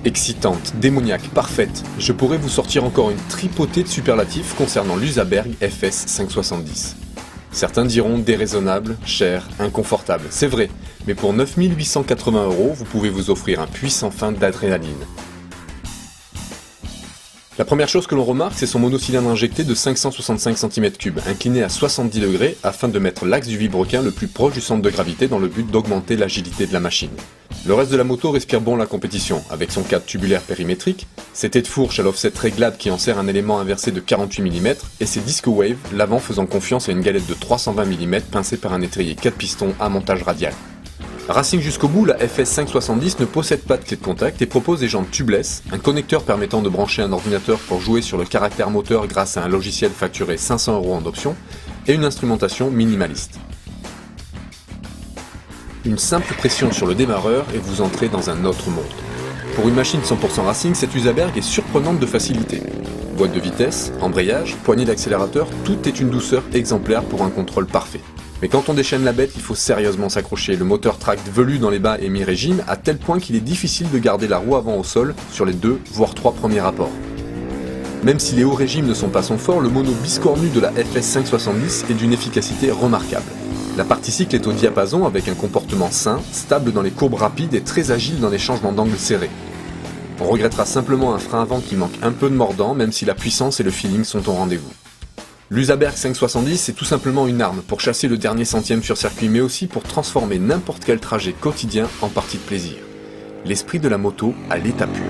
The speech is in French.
Excitante, démoniaque, parfaite, je pourrais vous sortir encore une tripotée de superlatifs concernant l'Usaberg FS 570. Certains diront déraisonnable, cher, inconfortable, c'est vrai, mais pour 9 880 €, vous pouvez vous offrir un puissant feint d'adrénaline. La première chose que l'on remarque, c'est son monocylindre injecté de 565 cm3, incliné à 70 degrés afin de mettre l'axe du vilebrequin le plus proche du centre de gravité dans le but d'augmenter l'agilité de la machine. Le reste de la moto respire bon la compétition, avec son cadre tubulaire périmétrique, ses têtes fourches à l'offset réglable qui en sert un élément inversé de 48 mm, et ses disc wave, l'avant faisant confiance à une galette de 320 mm pincée par un étrier 4 pistons à montage radial. Racing jusqu'au bout, la FS 570 ne possède pas de clé de contact et propose des jantes tubeless, un connecteur permettant de brancher un ordinateur pour jouer sur le caractère moteur grâce à un logiciel facturé 500 € en option, et une instrumentation minimaliste. Une simple pression sur le démarreur et vous entrez dans un autre monde. Pour une machine 100% Racing, cette Usaberg est surprenante de facilité. Boîte de vitesse, embrayage, poignée d'accélérateur, tout est une douceur exemplaire pour un contrôle parfait. Mais quand on déchaîne la bête, il faut sérieusement s'accrocher. Le moteur tracte velu dans les bas et mi-régime, à tel point qu'il est difficile de garder la roue avant au sol sur les 2 voire 3 premiers rapports. Même si les hauts régimes ne sont pas son fort, le mono biscornu de la FS 570 est d'une efficacité remarquable. La partie cycle est au diapason avec un comportement sain, stable dans les courbes rapides et très agile dans les changements d'angle serrés. On regrettera simplement un frein avant qui manque un peu de mordant, même si la puissance et le feeling sont au rendez-vous. L'Usaberg 570 c'est tout simplement une arme pour chasser le dernier centième sur circuit, mais aussi pour transformer n'importe quel trajet quotidien en partie de plaisir. L'esprit de la moto à l'état pur.